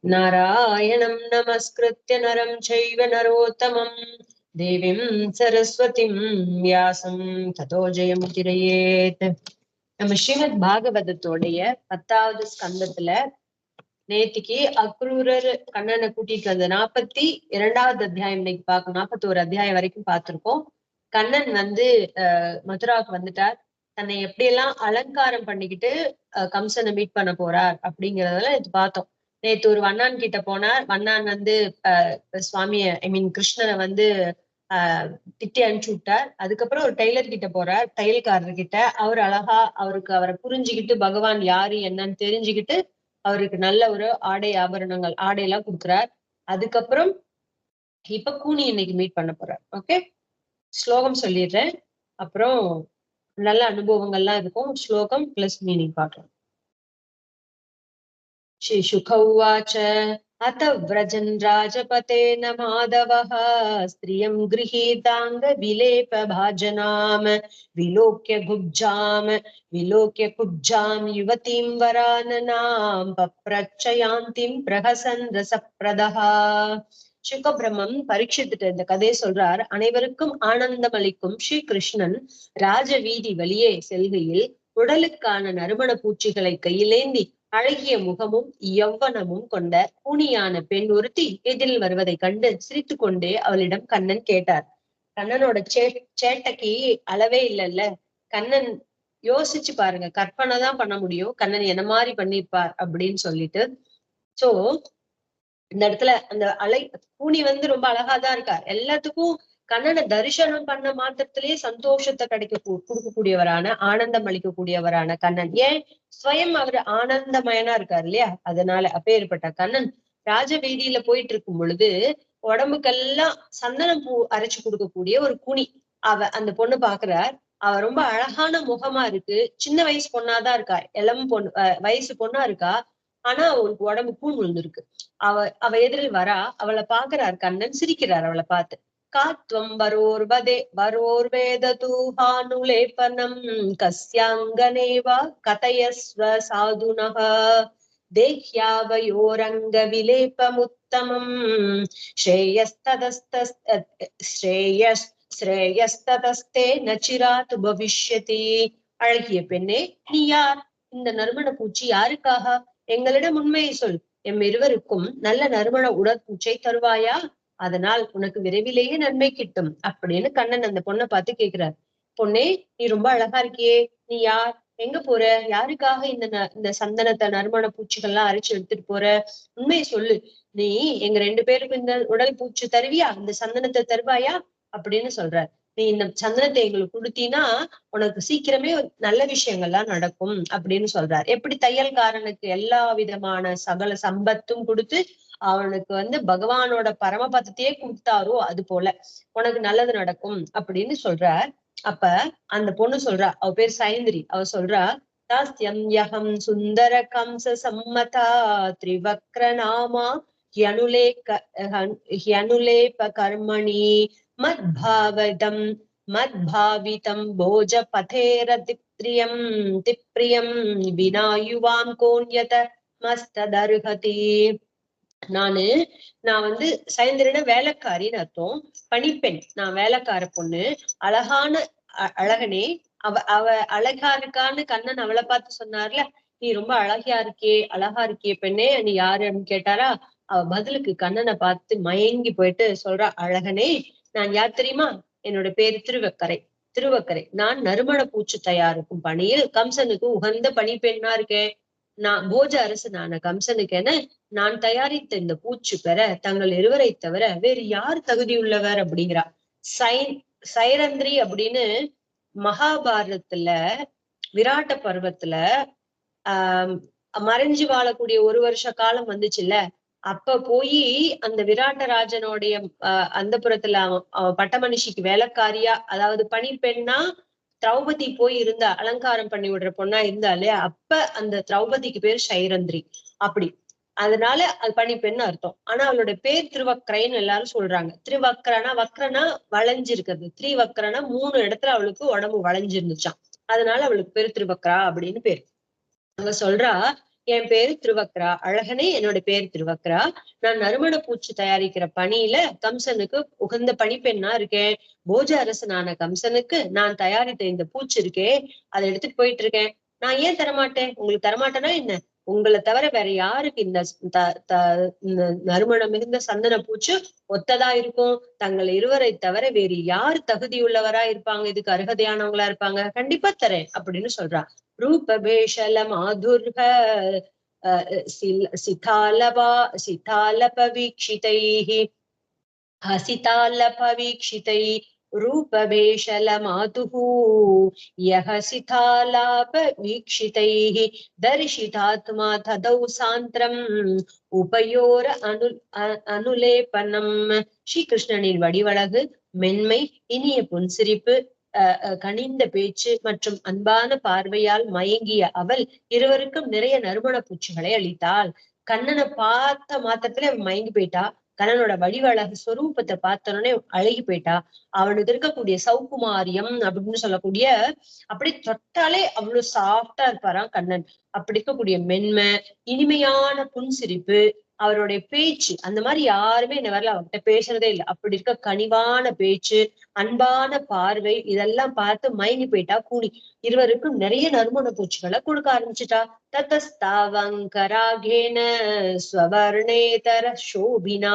नारायणं नमस्कृत्य नरं चैव नरोत्तमं देवीं सरस्वतीं व्यासं ततो जयमुदीरयेत्. நம்ம ஸ்ரீமத் பாகவதத்தோடைய 10வது ஸ்கந்தத்துல நேத்திக்கு அக்ரூரர் கண்ணனை கூட்டிட்டு வந்த 42வது அத்தியாயம் இன்னைக்கு பார்க்கணும். 41 அத்தியாயம் வரைக்கும் பார்த்திருக்கோம். கண்ணன் மதுராவுக்கு வந்துட்டார். தன்னை எப்படியெல்லாம் அலங்காரம் பண்ணிக்கிட்டு கம்சனை மீட் பண்ண போறார் அப்படிங்கறதெல்லாம் இது பார்த்தோம். நேத்து ஒரு வண்ணான் கிட்ட போனார். வண்ணான் சுவாமிய கிருஷ்ணனை திட்டி அனுப்பிச்சு விட்டார். அதுக்கப்புறம் ஒரு டெய்லர் கிட்ட போறார், தையல்காரர் கிட்ட. அவர் அழகா அவரை புரிஞ்சுக்கிட்டு பகவான் யாரு என்னன்னு தெரிஞ்சுக்கிட்டு அவருக்கு நல்ல ஒரு ஆபரணங்கள் ஆடையெல்லாம் கொடுக்குறார். அதுக்கப்புறம் இப்ப கூனி இன்னைக்கு மீட் பண்ண போறார். ஓகே, ஸ்லோகம் சொல்லிடுறேன், அப்புறம் நல்ல அனுபவங்கள்லாம் இருக்கும். ஸ்லோகம் பிளஸ் மீனிங் பார்க்கலாம். श्री शुक उवाच अथ व्रजन् राजपतेन माधवः स्त्रियं गृहीताङ्ग विलेप भाजनाम विलोक्य कुब्जां युवतीं वराननां पप्रच्छयान्तीं प्रहसन् रसप्रदः. சுகபிரமம் பரீட்சித்துட்டு இந்த கதையை சொல்றார். அனைவருக்கும் ஆனந்தம் அளிக்கும் ஸ்ரீ கிருஷ்ணன் ராஜ வீதி வழியே செல்கையில் உடலுக்கான நறுமண பூச்சிகளை கையிலேந்தி அழகிய முகமும் யௌவனமும் கொண்ட கூனியான பெண் ஒருத்தி எதிரில் வருவதை கண்டு சிரித்து கொண்டே அவளிடம் கண்ணன் கேட்டார். கண்ணனோட சேட்டைக்கு அளவே இல்லைல்ல. கண்ணன் யோசிச்சு பாருங்க, கற்பனை தான் பண்ண முடியும் கண்ணன் என்ன மாதிரி பண்ணிருப்பார் அப்படின்னு சொல்லிட்டு. சோ இந்த இடத்துல அந்த கூனி ரொம்ப அழகாதான் இருக்கார். எல்லாத்துக்கும் கண்ணனை தரிசனம் பண்ண மாத்திரத்திலேயே சந்தோஷத்தை கொடுக்கக்கூடியவரான, ஆனந்தம் அளிக்கக்கூடியவரான கண்ணன். ஏன்? ஸ்வயம் அவர் ஆனந்தமயனா இருக்காரு இல்லையா? அதனால அப்பேற்பட்ட கண்ணன் ராஜ வீதியில போயிட்டு இருக்கும் பொழுது உடம்புக்கெல்லாம் சந்தனம் பூ அரைச்சு கொடுக்கக்கூடிய ஒரு கூனி அந்த பொண்ணு பாக்குறார். அவ ரொம்ப அழகான முகமா இருக்கு. சின்ன வயசு பொண்ணாதான் இருக்கா, இளம் பொண்ணு வயசு பொண்ணா இருக்கா. ஆனா அவளுக்கு உடம்பு கூண் விழுந்திருக்கு. அவ எதிரில் வரா. அவளை பாக்குறார் கண்ணன், சிரிக்கிறார் அவளை பார்த்து. காத்வம் வரோர்வேதூஹானுலேபனம் கஸ்யாங்கனேவா கதயஸ்வ சாதுனஹ தேஹ்யாவயோரங்க விலேபமுத்தமம் ஸ்ரேயஸ்ததஸ்தே நச்சிராத் பவிஷ்யதி. அழகிய பெண்ணே, நீ யார்? இந்த நறுமண பூச்சி யாருக்காக? எங்களிடம் உண்மையை சொல். எம் இருவருக்கும் நல்ல நறுமண உடற்பூச்சை தருவாயா? அதனால் உனக்கு விரைவிலேயே நன்மை கிட்டும் அப்படின்னு கண்ணன் அந்த பொண்ணை பார்த்து கேக்குறார். பொண்ணே, நீ ரொம்ப அழகா இருக்கியே, நீ யார்? எங்க போற? யாருக்காக இந்த சந்தனத்தை நறுமண பூச்சிகள்லாம் அரைச்சு எடுத்துட்டு போற? உண்மையை சொல்லு. நீ எங்க 2 பேருக்கு இந்த உடல் பூச்சி தருவியா? இந்த சந்தனத்தை தருவாயா அப்படின்னு சொல்றார். நீ இந்த சந்தனத்தை எங்களுக்கு கொடுத்தீன்னா உனக்கு சீக்கிரமே நல்ல விஷயங்கள்லாம் நடக்கும் அப்படின்னு சொல்றார். எப்படி தையல்காரனுக்கு எல்லா விதமான சகல சம்பத்தும் கொடுத்து அவனுக்கு பகவானோட பரமபதத்தையே கொடுத்தாரோ அது போல உனக்கு நல்லது நடக்கும் அப்படின்னு சொல்றார். அப்ப அந்த பொண்ணு சொல்றா, அவ பேர் சைந்திரி. அவ சொல்றா, தாஸ்யம் யகம் சுந்தர கம்ச சம்மதா திரிவக்ரநாமா ஹ்யனுலேப கர்மணி மத்பாவிதம் போஜ பதேரதிப்ரியம் வினாயுவாம் கோன்யத மஸ்ததர்ஹதி. நான் சைந்திரன வேலைக்காரின்னு அர்த்தம், பணிப்பெண். நான் வேலைக்கார பொண்ணு. அழகான அழகனே, அவ அழகா இருக்கான்னு கண்ணன் அவளை பார்த்து சொன்னார்ல, நீ ரொம்ப அழகா இருக்கியே பெண்ணே, நீ யாரு அப்படின்னு கேட்டாரா. அவ பதிலுக்கு கண்ணனை பார்த்து மயங்கி போயிட்டு சொல்றா, அழகனே, நான் யார் தெரியுமா? என்னோட பேரு திருவக்கரை. நான் நறுமண பூச்சி தயாரிக்கும் பணியில் கம்சனுக்கு உகந்த பணிப்பெண்ணா இருக்கேன். நான் போஜ அரசனான கம்சனுக்கு என நான் தயாரித்த இந்த பூச்சி பெற தங்கள் இருவரை தவிர வேறு யார் தகுதி உள்ளவர் அப்படிங்கிறா. சைரந்திரி அப்படின்னு மகாபாரதத்துல விராட்ட பருவத்துல மறைஞ்சு வாழக்கூடிய 1 வருஷ காலம் வந்துச்சுல்ல. அப்ப போய் அந்த விராட்டராஜனுடைய அந்தப்புறத்துல அவன் பட்டமனுஷிக்கு வேலைக்காரியா, அதாவது பணிப்பெண்ணா திரௌபதி போய் இருந்தா, அலங்காரம் பண்ணி விடுற பொண்ணா இருந்தா இல்லையா? அப்ப அந்த திரௌபதிக்கு பேர் சைரந்திரி. அப்படி அதனால அது பணிப்பெண்ணு அர்த்தம். ஆனா அவளோட பேர் திருவக்கரைன்னு எல்லாரும் சொல்றாங்க. வக்ரனா வளைஞ்சிருக்கிறது. திரிவக்கரனா 3 இடத்துல அவளுக்கு உடம்பு வளைஞ்சிருந்துச்சான். அதனால அவளுக்கு பேர் திருவக்கரா அப்படின்னு பேர். அவ சொல்றா, என் பேரு திருவக்ரா, அழகனே என்னோட பேரு திருவக்ரா. நான் நறுமண பூச்சி தயாரிக்கிற பணியில கம்சனுக்கு உகந்த பணிப்பெண்ணா இருக்கேன். போஜ அரசனான கம்சனுக்கு நான் தயாரித்த இந்த பூச்சி இருக்கே, அதை எடுத்துட்டு போயிட்டு இருக்கேன். நான் ஏன் தரமாட்டேன்? உங்களுக்கு தரமாட்டேன்னா என்ன? உங்களை தவிர வேற யாருக்கு இந்த நறுமணம் மிகுந்த சந்தன பூச்சு ஒத்ததா இருக்கும்? தங்கள் இருவரை தவிர வேறு யாரு தகுதியுள்ளவரா இருப்பாங்க, இதுக்கு அருகதையானவங்களா இருப்பாங்க? கண்டிப்பா தரேன் அப்படின்னு சொல்றா. ரூபபேஷல மாதுர்ஹ சிதாலபவீக்ஷிதைஹ हसितालपवीक्षितैः रूपवेशलमातुः यः सितालापवीक्षितैः दर्शितात्मा तदौ सान्द्रम् उपयोर अनुलेपनम्. ஸ்ரீகிருஷ்ணனின் வடிவழகு, மென்மை, இனிய புன்சிரிப்பு, கனிந்த பேச்சு மற்றும் அன்பான பார்வையால் மயங்கிய அவள் இருவருக்கும் நிறைய நறுமண பூச்சிகளை அளித்தாள். கண்ணனை பார்த்த மாத்திரத்துல மயங்கி போயிட்டா. கண்ணனோட வடிவழகு ஸ்வரூபத்தை பார்த்தோன்னே அழகி போயிட்டா. அவனுக்கு இருக்கக்கூடிய சௌகுமாரியம் அப்படின்னு சொல்லக்கூடிய, அப்படி தொட்டாலே அவ்வளவு சாஃப்டா இருப்பாராம் கண்ணன். அப்படி இருக்கக்கூடிய மென்மை, இனிமையான புன்சிரிப்பு, அவருடைய பேச்சு, அந்த மாதிரி யாருமே இந்த வரல அவர்கிட்ட பேசுறதே இல்லை. அப்படி இருக்க கனிவான பேச்சு, அன்பான பார்வை, இதெல்லாம் பார்த்து மயங்கி போயிட்டா கூனி. இருவருக்கும் நிறைய நறுமண பூச்சிகளை கொடுக்க ஆரம்பிச்சுட்டா. ततस्तावङ्कराघेन स्ववर्णेतर शोभिना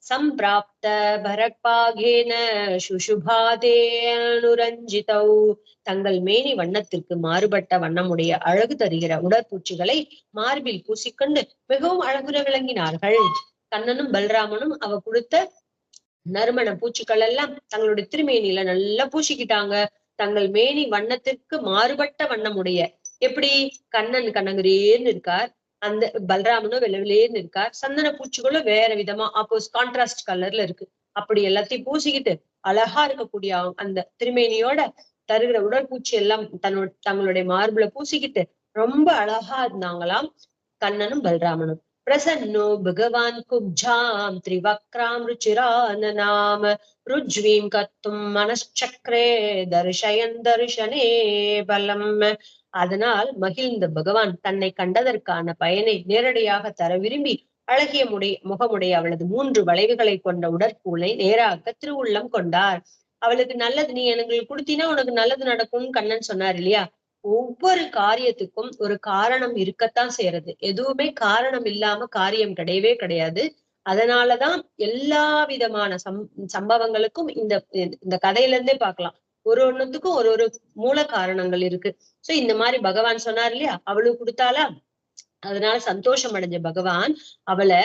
सम्प्राप्त भरत्पाघेन சுஷுபாதே அனுரஞ்சிதௌ. தங்கள் மேனி வண்ணத்திற்கு மாறுபட்ட வண்ணமுடைய அழகு தருகிற உடற்பூச்சிகளை மார்பில் பூசிக்கொண்டு மிகவும் அழகுற விளங்கினார்கள். கண்ணனும் பல்ராமனும் அவ கொடுத்த நறுமண பூச்சிகள் எல்லாம் தங்களுடைய திருமேனியில நல்லா பூசிக்கிட்டாங்க. தங்கள் மேனி வண்ணத்திற்கு மாறுபட்ட வண்ணமுடைய, எப்படி கண்ணன் கண்ணங்கரேன்னு இருக்கார், அந்த பல்ராமனும் வெள்ளவிலேன்னு இருக்கார். சந்தன பூச்சிகளும் வேற விதமா கான்ட்ராஸ்ட் கலர்ல இருக்கு. அப்படி எல்லாத்தையும் பூசிக்கிட்டு அழகா இருக்கக்கூடிய அந்த திருமேனியோட தருகிற உடற்பூச்சி எல்லாம் தங்களுடைய மார்புல பூசிக்கிட்டு ரொம்ப அழகா இருந்தாங்களாம் கண்ணனும் பல்ராமனும். பிரசன்னோ பகவான் குப்ஜாம் திரிவக்ராம் ருச்சிரானநாம ருஜ்வீம் கத்தும் மனச்சக்ரே தர்ஷயன் தர்ஷனே பலம். அதனால் மகிழ்ந்த பகவான் தன்னை கண்டதற்கான பயனை நேரடியாக தர விரும்பி அழகிய முகமுடைய அவளது 3 வளைவுகளை கொண்ட உடற்கூலை நேராக திருவுள்ளம் கொண்டார். அவளுக்கு நல்லது, நீ எனக்கு கொடுத்தீனா உனக்கு நல்லது நடக்கும்னு கண்ணன் சொன்னார் இல்லையா? ஒவ்வொரு காரியத்துக்கும் ஒரு காரணம் இருக்கத்தான் செய்யறது. எதுவுமே காரணம் இல்லாம காரியம் கிடையவே கிடையாது. அதனாலதான் எல்லா விதமான சம்பவங்களுக்கும் இந்த கதையில இருந்தே பார்க்கலாம், ஒரு ஒண்ணுத்துக்கும் ஒரு ஒரு மூல காரணங்கள் இருக்கு. சோ இந்த மாதிரி பகவான் சொன்னார் இல்லையா, அவளுக்கு கொடுத்தாலா. அதனால சந்தோஷம் அடைஞ்ச பகவான் அவளை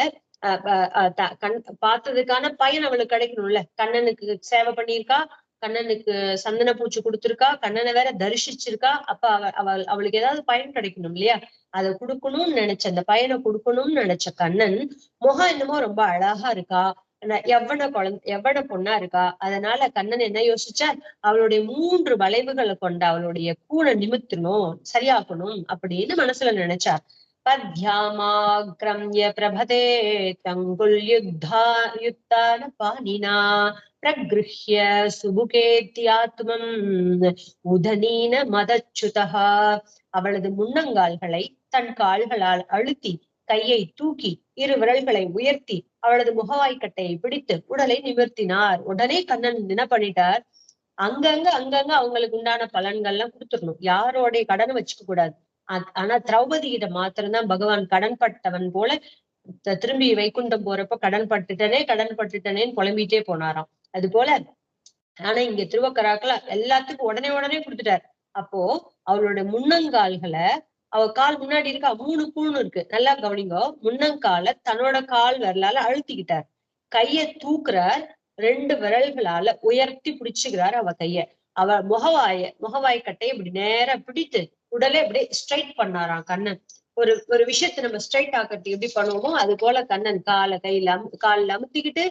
பார்த்ததுக்கான பயன் அவளுக்கு கிடைக்கணும்ல. கண்ணனுக்கு சேவை பண்ணியிருக்கா, கண்ணனுக்கு சந்தன பூச்சி கொடுத்திருக்கா, கண்ணனை வேற தரிசிச்சிருக்கா. அப்ப அவளுக்கு ஏதாவது பயன் கிடைக்கணும் இல்லையா? அதை கொடுக்கணும்னு நினைச்ச, அந்த பயனை கொடுக்கணும்னு நினைச்ச கண்ணன் முகம் என்னமோ ரொம்ப அழகா இருக்கா, எவ்வன பொண்ணா இருக்கா. அதனால கண்ணன் என்ன யோசிச்சார், அவளுடைய 3 வளைவுகளை கொண்ட அவளுடைய கூனை நிமித்தணும், சரியாக்கணும் அப்படின்னு மனசுல நினைச்சார். பத்யாமாக்ரம்ய பிரபதே தங்குல்யுத்தான பாணினா பிரகிருஹ்ய சுபுகேத்யாத்மம் உதனீன மதச்சுதா. அவளது முன்னங்கால்களை தன் கால்களால் அழுத்தி கையை தூக்கி 2 விரல்களை உயர்த்தி அவளது முகவாய்க்கட்டையை பிடித்து உடலை நிமிர்த்தினார். உடனே கண்ணன் என்ன பண்ணிட்டார், அங்கங்க அவங்களுக்கு உண்டான பலன்கள்லாம் கொடுத்துடணும், யாரோடைய கடனை வச்சுக்க கூடாது. ஆனா திரௌபதி கிட்ட மாத்திரம்தான் பகவான் கடன் பட்டவன் போல திரும்பி வைகுண்டம் போறப்ப கடன் பட்டுட்டனேன்னு புலம்பிட்டே போனாராம். அது போல ஆனா இங்க திருவக்கராக்கள எல்லாத்துக்கும் உடனே கொடுத்துட்டார். அப்போ அவளோட முன்னங்கால்களை, அவ கால் முன்னாடி இருக்கா, 3 கூணு இருக்கு, நல்லா கவனிங்கோ. முன்னங்கால தன்னோட கால் விரலால அழுத்திக்கிட்டார், கைய தூக்குறார், 2 விரல்களால உயர்த்தி பிடிச்சுக்கிறார் அவ கைய. அவ முகவாய் கட்டையை இப்படி நேரா பிடித்து உடலே இப்படி ஸ்ட்ரைட் பண்ணாராம் கண்ணன். ஒரு விஷயத்தை நம்ம ஸ்ட்ரைட் ஆக்கறது எப்படி பண்ணுவோமோ அது போல கண்ணன் காலில் அமுத்திக்கிட்டு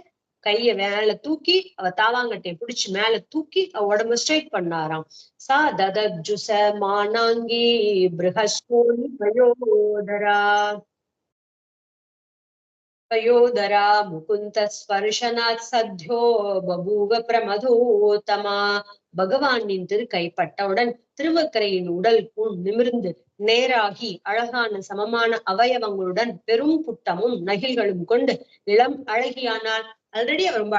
கைய மேல தூக்கி அவ தாவாங்கட்டையை பிடிச்சு மேல தூக்கி அவ உடம்பு ஸ்ட்ரைட் பண்ணாராம். சா ததஜுச மானாங்கி பிருஹஸ்பூர்ணி பயோதரா முகுந்த ஸ்பர்ஷனாத் சத்யோ பபூவ பிரமதோதமா பகவானின் திரு கைப்பட்டவுடன் திருவக்கரையின் உடல் கூண் நிமிர்ந்து நேராகி அழகான சமமான அவயவங்களுடன் பெரும் புட்டமும் நகில்களும் கொண்டு இளம் அழகியானாள். ஆல்ரெடி அவ ரொம்ப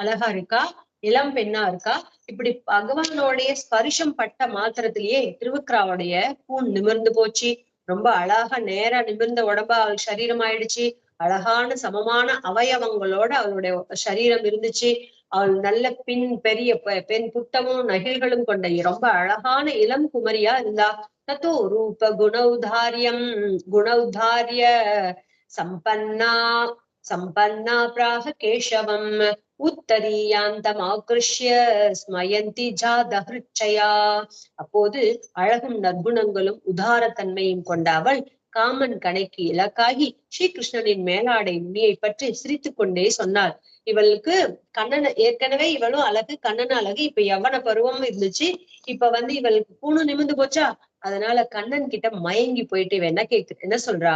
அழகா இருக்கா, இளம் பெண்ணா இருக்கா. இப்படி பகவானோடைய ஸ்பரிசம் பட்ட மாத்திரத்திலேயே திருவக்கராவுடைய கூண் நிமிர்ந்து போச்சு. ரொம்ப அழகா நேரா நிமிர்ந்த உடம்பா அவள் சரீரம் ஆயிடுச்சு. அழகான சமமான அவயவங்களோட அவளுடைய சரீரம் இருந்துச்சு. அவள் நல்ல பெரிய பெண் புட்டமும் நகில்களும் கொண்ட ரொம்ப அழகான இளம் குமரியா இருந்தா. தத்தோ ரூப குணௌதாரிய சம்பன்னா சம்பன்னா பிராக கேசவம் உத்தரீயாந்தமாகிருஷ்ய ஸ்மயந்தி ஜாதஹ்ருச்சயா. அப்போது அழகும் நற்குணங்களும் உதாரத்தன்மையும் கொண்ட அவள் காமன் கணைக்கு இலக்காகி ஸ்ரீகிருஷ்ணனின் மேலாடை நுனியை பற்றி சிரித்துக் கொண்டே சொன்னாள். இவளுக்கு கண்ணன் ஏற்கனவே இவளும் அழகு, கண்ணன் அழகு, இப்ப யவன பருவம் இருந்துச்சு. இப்ப இவளுக்கு பூணு நிமிர்ந்து போச்சா, அதனால கண்ணன் கிட்ட மயங்கி போயிட்டு இவ என்ன சொல்றா,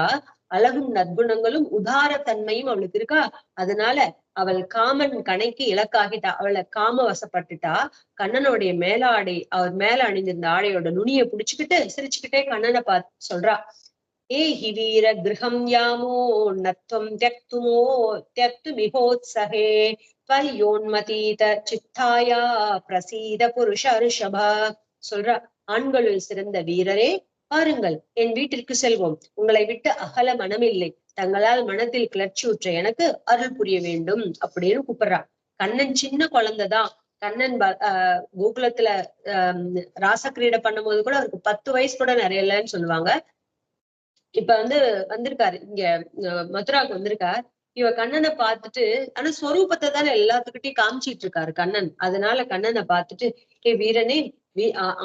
அழகும் நற்குணங்களும் உதாரத்தன்மையும் அவளுக்கு இருக்கா. அதனால அவள் காமன் கணைக்கு இலக்காகிட்டா, அவளை காம வசப்பட்டுட்டா. கண்ணனுடைய மேலாடை, அவர் மேல அணிந்திருந்த ஆடையோட நுனியை புடிச்சுக்கிட்டு சிரிச்சுக்கிட்டே கண்ணனை பார்த்து சொல்றா, ஏஹி வீர கிரகம் யாமோ நத்வம் தியக்துமிஹோத்ஸஹே த்வயோன்மதீத சித்தாயா பிரசீத புருஷ ரிஷபா. சொல்றா, ஆண்களுள் சிறந்த வீரரே, பாருங்கள், என் வீட்டிற்கு செல்வோம். உங்களை விட்டு அகல மனமில்லை. தங்களால் மனத்தில் கிளர்ச்சியுற்ற எனக்கு அருள் புரிய வேண்டும் அப்படின்னு கூப்பிடுறா. கண்ணன் சின்ன குழந்தைதான். கண்ணன் கோகுலத்துல ராசக்கிரீடை பண்ணும் போது கூட அவருக்கு 10 வயசு கூட நிறைய இல்லைன்னு சொல்லுவாங்க. இப்ப வந்திருக்காரு இங்க மதுராவுக்கு வந்திருக்கார். இவ கண்ணனை பார்த்துட்டு, ஆனா ஸ்வரூபத்தை தானே எல்லாத்துக்கிட்டையும் காமிச்சிட்டு இருக்காரு கண்ணன். அதனால கண்ணனை பார்த்துட்டு, வீரனே,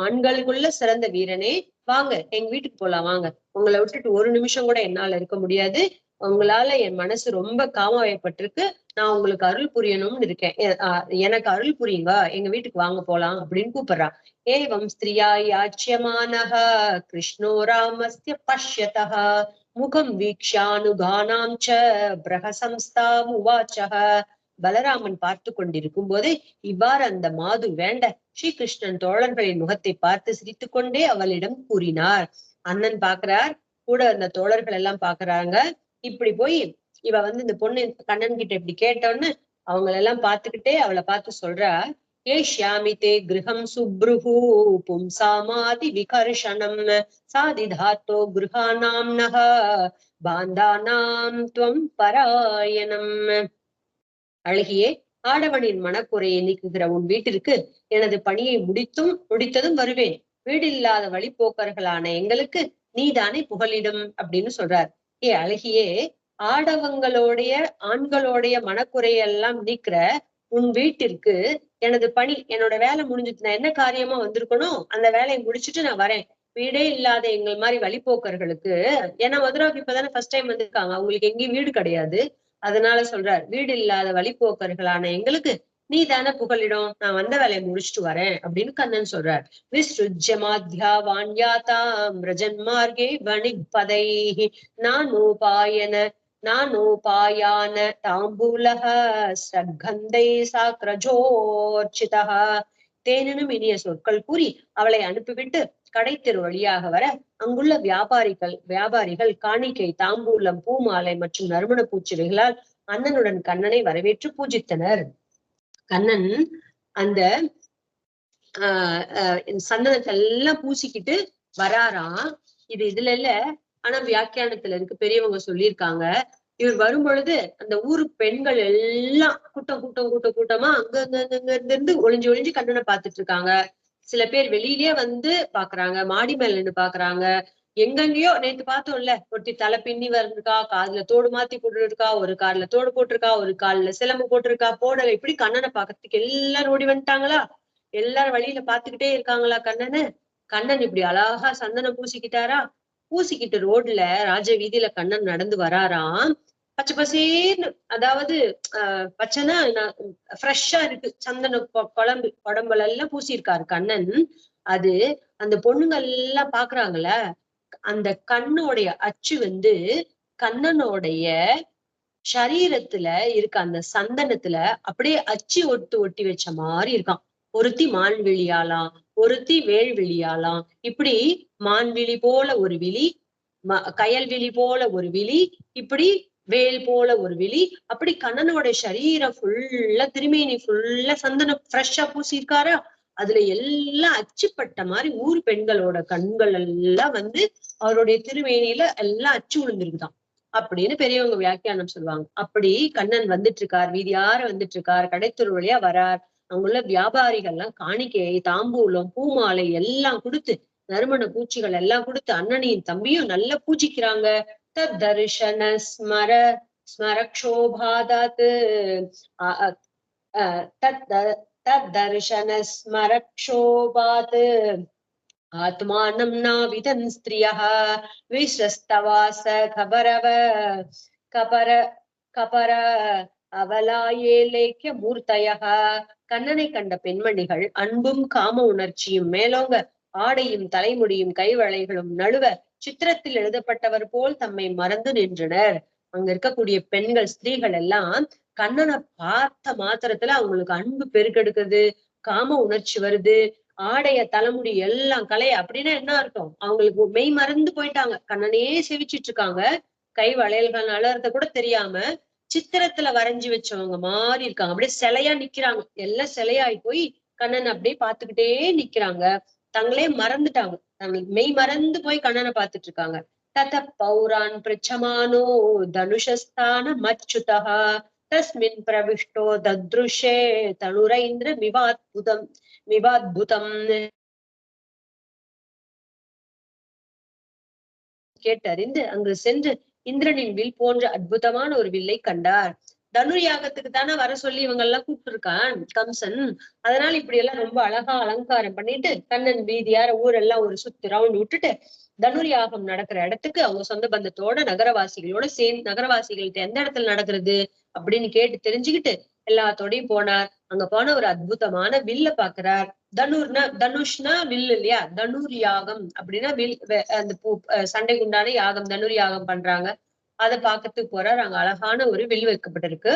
ஆண்களுக்குள்ள சிறந்த வீரனே, வாங்க எங்க வீட்டுக்கு போலாம், வாங்க. உங்களை விட்டுட்டு ஒரு நிமிஷம் கூட என்னால இருக்க முடியாது. உங்களால என் மனசு ரொம்ப காமவயப்பட்டிருக்கு. நான் உங்களுக்கு அருள் புரியணும்னு இருக்கேன். எனக்கு அருள் புரியுங்க, எங்க வீட்டுக்கு வாங்க போலாம் அப்படின்னு கூப்பிடுறா. ஏவம் ஸ்திரியா யாச்சியமானஹ கிருஷ்ணோ ராமஸ்ய பஷ்யதஹ முகம் வீக்ஷானுகானாம் ச பிரகசம்ஸ்தாம் உவாச்சஹ. பலராமன் பார்த்து கொண்டிருக்கும் போதே இவ்வாறு அந்த மாது வேண்ட ஸ்ரீகிருஷ்ணன் தோழர்களின் முகத்தை பார்த்து சிரித்து கொண்டே அவளிடம் கூறினார். அண்ணன் பாக்குறார், கூட அந்த தோழர்கள் எல்லாம் பாக்குறாங்க. இப்படி போய் இவ இந்த பொண்ணு கண்ணன் கிட்ட இப்படி கேட்டோன்னு அவங்களெல்லாம் பார்த்துக்கிட்டே அவளை பார்த்து சொல்றா, ஏஷ்யாமிதே கிரகம் சுப்ருஹு பும்சாமாதி விகர்ஷணம் சாதிதாத்தோ கிருஹானாம் நஹ பாந்தானாம் துவம் பராயணம். அழகியே, ஆடவனின் மனக்குறையை நீக்குகிற உன் வீட்டிற்கு எனது பணியை முடித்ததும் வருவேன். வீடில்லாத வழிபோக்கர்களான எங்களுக்கு நீதானே புகலிடும் அப்படின்னு சொல்றார். அழகியே, ஆடவங்களுடைய ஆண்களுடைய மனக்குறையெல்லாம் நீக்கிற உன் வீட்டிற்கு எனது பணி, என்னோட வேலை முடிஞ்சுட்டு நான் என்ன காரியமா வந்திருக்கணும் அந்த வேலையை முடிச்சுட்டு நான் வரேன். வீடே இல்லாத எங்கள் மாதிரி வழிபோக்கர்களுக்கு, ஏன்னா மதுராவுக்கு இப்பதானே ஃபர்ஸ்ட் டைம் வந்திருக்காங்க, அவங்களுக்கு எங்கேயும் வீடு கிடையாது. அதனால சொல்றார், வீடு இல்லாத வழிபோக்கர்களான எங்களுக்கு நீ தானே புகலிடம், நான் வந்த வேலையை முடிச்சுட்டு வரேன் அப்படின்னு கண்ணன் சொல்றார். விஸ்ருஜ்யமாத்யா வாண்யாதாம் ரஜன்மார்கே வணிக்பதை நானோபாயான தாம்பூலஹ ஸ்ரக்கந்தை சாக்ரஜோர்ச்சிதஹ. தேனினும் இனிய சொற்கள் கூறி அவளை அனுப்பிவிட்டு கடைத்தெரு வழியாக வர அங்குள்ள வியாபாரிகள் காணிக்கை, தாம்பூலம், பூமாலை மற்றும் நறுமண பூச்சிவைகளால் அண்ணனுடன் கண்ணனை வரவேற்று பூஜித்தனர். கண்ணன் அந்த சந்தனத்தை எல்லாம் பூசிக்கிட்டு வராராம். இதுல இல்ல, ஆனா வியாக்கியானத்துல இருக்கு, பெரியவங்க சொல்லியிருக்காங்க. இவர் வரும் பொழுது அந்த ஊரு பெண்கள் எல்லாம் கூட்டமா அங்க இருந்து ஒளிஞ்சு கண்ணனை பார்த்துட்டு இருக்காங்க. சில பேர் வெளியிலேயே பாக்குறாங்க, மாடி மேல நின்று பாக்குறாங்க. எங்கெங்கயோ நேத்து பார்த்தோம்ல, ஒருத்தி தலை பின்னி வந்திருக்கா, காதுல தோடு மாத்தி போட்டுருக்கா, ஒரு கால்ல தோடு போட்டிருக்கா, ஒரு கால்ல சிலம்பு போட்டிருக்கா, போடல. இப்படி கண்ணனை பாக்குறதுக்கு எல்லாரும் ஓடி வந்துட்டாங்களா, எல்லாரும் வழியில பாத்துக்கிட்டே இருக்காங்களா கண்ணனை. கண்ணன் இப்படி அழகா சந்தனம் பூசிக்கிட்டு ரோட்ல ராஜ வீதியில கண்ணன் நடந்து வராராம். பச்சை பசேன்னு, அதாவது பச்சைனா ஃப்ரெஷ்ஷா இருக்கு, சந்தன உடம்புல எல்லாம் பூசியிருக்காரு கண்ணன். அது அந்த பொண்ணுங்க எல்லாம் பாக்குறாங்கல்ல, அந்த கண்ணோடைய அச்சு கண்ணனுடைய சரீரத்துல இருக்க அந்த சந்தனத்துல அப்படியே அச்சு ஒட்டி வச்ச மாதிரி இருக்கான். ஒருத்தி மான்விழியாலாம், ஒருத்தி வேள்விழியாலாம். இப்படி மான்விழி போல ஒரு விழி, கயல்விழி போல ஒரு விழி, இப்படி வேல் போல ஒரு விழி. அப்படி கண்ணனோட சரீரம் ஃபுல்லா, திருமேனி ஃபுல்லா சந்தனம் ஃப்ரெஷ்ஷா பூசியிருக்காரா, அதுல எல்லாம் அச்சுப்பட்ட மாதிரி ஊர் பெண்களோட கண்கள் எல்லாம் வந்து அவருடைய திருமேனியில எல்லாம் அச்சு விழுந்திருக்குதான் அப்படின்னு பெரியவங்க வியாக்கியானம் சொல்லுவாங்க. அப்படி கண்ணன் வந்துட்டு இருக்கார், வீதியார வந்துட்டு இருக்கார், கடைத்தெரு வழியா வரார். அங்குள்ள வியாபாரிகள் எல்லாம் காணிக்கை, தாம்பூலம், பூமாலை எல்லாம் கொடுத்து, நறுமண பூச்சிகள் எல்லாம் கொடுத்து அண்ணனையும் தம்பியும் நல்லா பூஜிக்கிறாங்க. தத்தர்ஷன ஸ்மர ஸ்மரக்ஷோபாதாத் தத்தர்ஷன ஸ்மரக்ஷோபாத் ஆத்மானம் நாவிதன் ஸ்திரியா விஸ்ரஸ்தவாச கபரவ கபர கபர அவலாயேலேக்கிய மூர்த்தயா. கண்ணனை கண்ட பெண்மணிகள் அன்பும் காம உணர்ச்சியும் மேலோங்க, ஆடையும் தலைமுடியும் கைவளைகளும் நழுவ சித்திரத்தில் எழுதப்பட்டவர் போல் தம்மை மறந்து நின்றனர். அங்க இருக்கக்கூடிய பெண்கள், ஸ்திரீகள் எல்லாம் கண்ணனை பார்த்த மாத்திரத்துல அவங்களுக்கு அன்பு பெருக்கெடுக்குது, காம உணர்ச்சி வருது, ஆடைய தலைமுடி எல்லாம் கலைய. அப்படின்னா என்ன அர்த்தம்? அவங்களுக்கு மெய் மறந்து போயிட்டாங்க, கண்ணனையே செவிச்சிட்டு இருக்காங்க. கை வளையல்கள் அலறத கூட தெரியாம சித்திரத்துல வரைஞ்சு வச்சவங்க மாதிரி இருக்காங்க. அப்படியே சிலையா நிக்கிறாங்க. எல்லாம் சிலையாயி போய் கண்ணன் அப்படியே பாத்துக்கிட்டே நிக்கிறாங்க. தங்களே மறந்துட்டாங்க, தங்களுக்கு மெய் மறந்து போய் கண்ணனை பாத்துட்டு இருக்காங்க. தத பௌரான் பிரிச்சமானோ தனுஷஸ்தான மச்சுதா தஸ்மின் பிரவிஷ்டோ தத்ருஷே தனுரைந்திர மிவாத்புதம் கேட்டறிந்து அங்கு சென்று இந்திரனின் வில் போன்ற அற்புதமான ஒரு வில்லை கண்டார். தனுர் யாகத்துக்கு தானே வர சொல்லி இவங்க எல்லாம் கூப்பிட்டு இருக்கான் கம்சன். அதனால இப்படி எல்லாம் ரொம்ப அழகா அலங்காரம் பண்ணிட்டு கண்ணன் வீதியார ஊரெல்லாம் ஒரு சுத்து ரவுண்ட் விட்டுட்டு தனுர் யாகம் நடக்கிற இடத்துக்கு அவங்க சொந்த பந்தத்தோட நகரவாசிகளோட சேர்ந்து, நகரவாசிகள்கிட்ட எந்த இடத்துல நடக்கிறது அப்படின்னு கேட்டு தெரிஞ்சுக்கிட்டு எல்லாத்தோடையும் போனார். அங்க போன ஒரு அற்புதமான வில்ல பாக்குறார். தனுஷ்னா வில் இல்லையா, தனுர் யாகம் அப்படின்னா வில், அந்த சண்டைக்கு உண்டான யாகம், தனுர் யாகம் பண்றாங்க. அதை பாக்கிறதுக்கு போறார். அங்க அழகான ஒரு வில் வைக்கப்பட்டிருக்கு.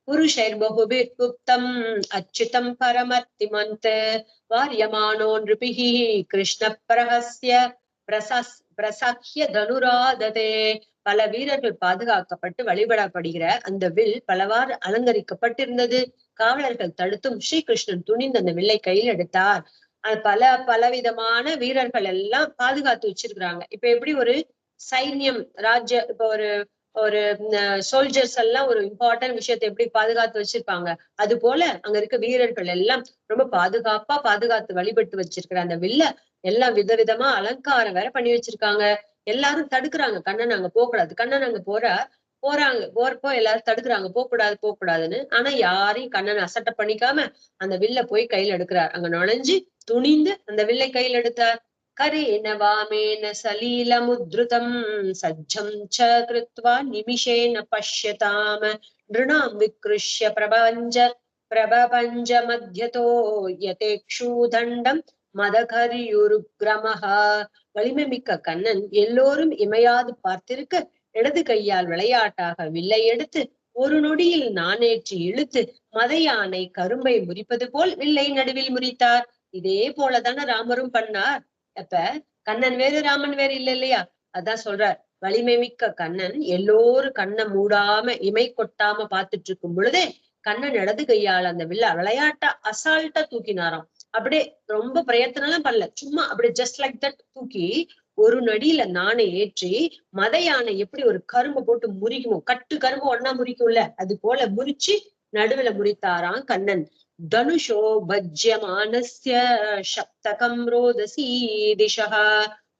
புருஷைர் பகுபிர் குப்தம் அச்சுதம் பரமர்த்திமந்த் வாரியமானோ நிருபிஹி கிருஷ்ண பிரஹஸ்ய பிரசாக்கிய தனுராததே. பல வீரர்கள் பாதுகாக்கப்பட்டு வழிபடப்படுகிற அந்த வில் பலவாறு அலங்கரிக்கப்பட்டிருந்தது. காவலர்கள் தடுத்தும் ஸ்ரீகிருஷ்ணன் துணிந்து அந்த வில்லை கையில் எடுத்தார். பலவிதமான வீரர்கள் எல்லாம் பாதுகாத்து வச்சிருக்கிறாங்க. இப்ப எப்படி ஒரு சைன்யம், ராஜ்ய, இப்ப ஒரு ஒரு சோல்ஜர்ஸ் எல்லாம் ஒரு இம்பார்ட்டன்ட் விஷயத்தை எப்படி பாதுகாத்து வச்சிருப்பாங்க, அது போல அங்க இருக்க வீரர்கள் எல்லாம் ரொம்ப பாதுகாப்பா பாதுகாத்து வழிபட்டு வச்சிருக்கிற அந்த வில்ல எல்லாம் விதவிதமா அலங்காரம் வேற பண்ணி வச்சிருக்காங்க. எல்லாரும் தடுக்கிறாங்க, கண்ணன் அங்க போகக்கூடாது. கண்ணன் அங்க போறப்போ எல்லாரும் தடுக்கிறாங்க, போகக்கூடாதுன்னு. ஆனா யாரையும் கண்ணன் அசட்டை பண்ணிக்காம அந்த வில்ல போய் கையில் எடுக்கிறார். அங்க நுழைஞ்சு துணிந்து அந்த வில்லை கையில் எடுத்தார். கரேன வாமேன சலீலமுத்ருதம் சஜ்ஜம் ச கிருத்வா நிமிஷேன பஷ்யதாம நிருணாம் விக்ருஷ்ய பிரபபஞ்ச மத்யதோ யதேக்ஷூதண்டம் மதகரியுருக்ரமஹா. வலிமை மிக்க கண்ணன் எல்லோரும் இமையாது பார்த்திருக்க இடது கையால் விளையாட்டாக வில்லை எடுத்து ஒரு நொடியில் நானேற்றி இழுத்து மத யானை கரும்பை முறிப்பது போல் வில்லை நடுவில் முறித்தார். இதே போலதானே ராமரும் பண்ணார். அப்ப கண்ணன் வேறு ராமன் வேறு இல்ல இல்லையா? அதான் சொல்றார், வலிமை மிக்க கண்ணன் எல்லோரும் கண்ணை மூடாம இமை கொட்டாம பாத்துட்டு இருக்கும் பொழுதே கண்ணன் இடது கையால் அந்த வில்ல விளையாட்டா அசால்ட்டா தூக்கினாராம். அப்படியே ரொம்ப பிரயத்தனம் பண்ணல, சும்மா அப்படியே ஜஸ்ட் லைக் தட் தூக்கி ஒரு நடியில நாணை ஏற்றி மத யானை எப்படி ஒரு கரும்பு போட்டு முறிக்குமோ, கட்டு கரும்பு ஒன்னா முறிக்கும்ல, அது போல முறிச்சு நடுவுல முறித்தாராம் கண்ணன். தனுஷோ பஜ்யமானஸ்ய சப்தகம் ரோதசி திஷः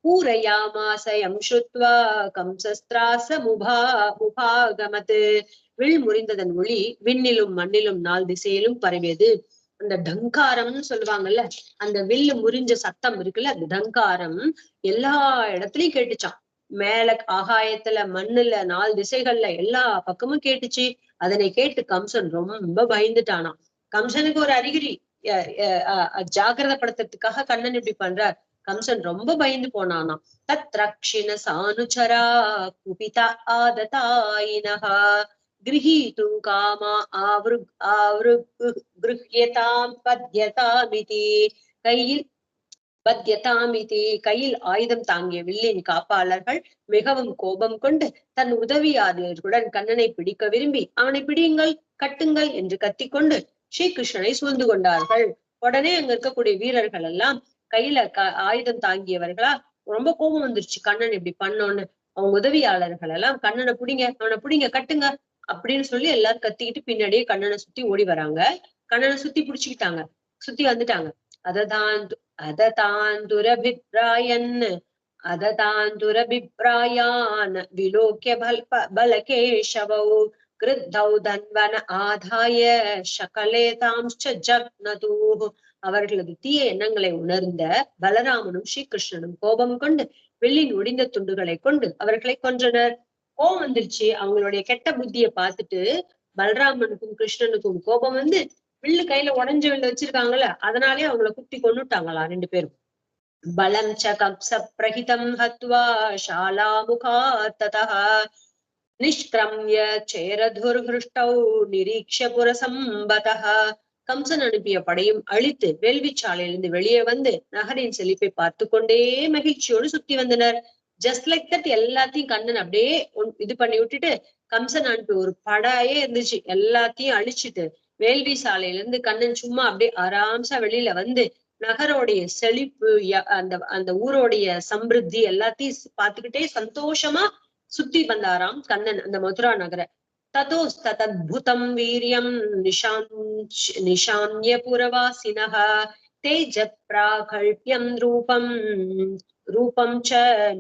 பூரயாமாசயம் ஸ்ருத்வா கம்சஸ்திராச முபாகமத். வில் முறிந்ததன் ஒளி விண்ணிலும் மண்ணிலும் 4 திசையிலும் பரவியது. அந்த டங்காரம்னு சொல்லுவாங்கல்ல, அந்த வில்லு முறிஞ்ச சத்தம் இருக்குல்ல, அந்த டங்காரம் எல்லா இடத்துலயும் கேட்டுச்சான். மேல ஆகாயத்துல, மண்ணுல, 4 திசைகள்ல எல்லா பக்கமும் கேட்டுச்சு. அதனை கேட்டு கம்சன் ரொம்ப பயந்துட்டானாம். கம்சனுக்கு ஒரு அறிகுறி ஜாகிரதப்படுத்துறதுக்காக கண்ணன் இப்படி பண்றார். கம்சன் ரொம்ப பயந்து போனானாம். தத் ரக்ஷிண சானுச்சரா குபிதா ஆததாயினஹா கிரஹீதும் காமா கிருஹ்யதாம் பத்யதாமிதி. கையில் பத்யதாமிதி, கையில் ஆயுதம் தாங்கிய வில்லின் காப்பாளர்கள் மிகவும் கோபம் கொண்டு தன் உதவியாளர்களுடன் கண்ணனை பிடிக்க விரும்பி அவனை பிடியுங்கள், கட்டுங்கள் என்று கத்திக்கொண்டு ஸ்ரீகிருஷ்ணனை சூழ்ந்து கொண்டார்கள். உடனே அங்க இருக்கக்கூடிய வீரர்கள் எல்லாம் கையில ஆயுதம் தாங்கியவர்களா ரொம்ப கோபம் வந்துருச்சு கண்ணன் இப்படி பண்ணோன்னு. அவங்க உதவியாளர்கள் எல்லாம் கண்ணனை பிடிங்க, அவனை பிடிங்க, கட்டுங்க அப்படின்னு சொல்லி எல்லாரும் கத்திக்கிட்டு பின்னாடியே கண்ணனை சுத்தி ஓடி வராங்க. கண்ணனை சுத்தி பிடிச்சுக்கிட்டாங்க, சுத்தி வந்துட்டாங்க. அததான் அததாந்துரபிப்ராயன் அததாந்துரபிப்ராயான் விலோக்கிய பலகேஷவௌ கிருத்தௌ தன்வன ஆதாய சகலேதாம்ச்ச ஜக்னதூஹ். அவர்களது தீய எண்ணங்களை உணர்ந்த பலராமனும் ஸ்ரீகிருஷ்ணனும் கோபம் கொண்டு வெள்ளின் ஒடிந்த துண்டுகளை கொண்டு அவர்களை கொன்றனர். கோபம் வந்துருச்சு, அவங்களுடைய கெட்ட புத்திய பார்த்துட்டு பலராமனுக்கும் கிருஷ்ணனுக்கும் கோபம் வந்து வில்லு கையில உடஞ்ச வில்லு வச்சிருக்காங்கல்ல, அதனாலே அவங்கள குத்தி கொன்னுட்டாங்களா ரெண்டு பேரும். பலம் ச கப்ச பிரஹிதம் ஹத்வா ஷாலா முகாத்ததஹ நிஷ்கிரம்ய சேரதுர்ஹ்ருஷ்டௌ நிரீக்ஷ புரசம்பதஹ. கம்சன் அனுப்பிய படையும் அழித்து வேள்விச்சாலையிலிருந்து வெளியே வந்து நகரின் செழிப்பை பார்த்து கொண்டே மகிழ்ச்சியோடு சுத்தி வந்தனர். ஜஸ்ட் லைக் தட் எல்லாத்தையும் கண்ணன் அப்படியே இது பண்ணி விட்டுட்டு கம்சன் அனுப்பி ஒரு படையே இருந்துச்சு, எல்லாத்தையும் அழிச்சிட்டு வேள்வி சாலையில இருந்து கண்ணன் சும்மா அப்படியே ஆராம்சா வெளியில வந்து நகரோடைய செழிப்பு அந்த அந்த ஊரோடைய சம்பிருத்தி எல்லாத்தையும் பார்த்துக்கிட்டே சந்தோஷமா சுத்தி வந்தாராம் கண்ணன் அந்த மதுரா நகர. ததோஸ்தத்புதம் வீரியம் நிஷான்ய புரவாசினஹ தேஜத் பிராகல்பியம் ரூபம் ச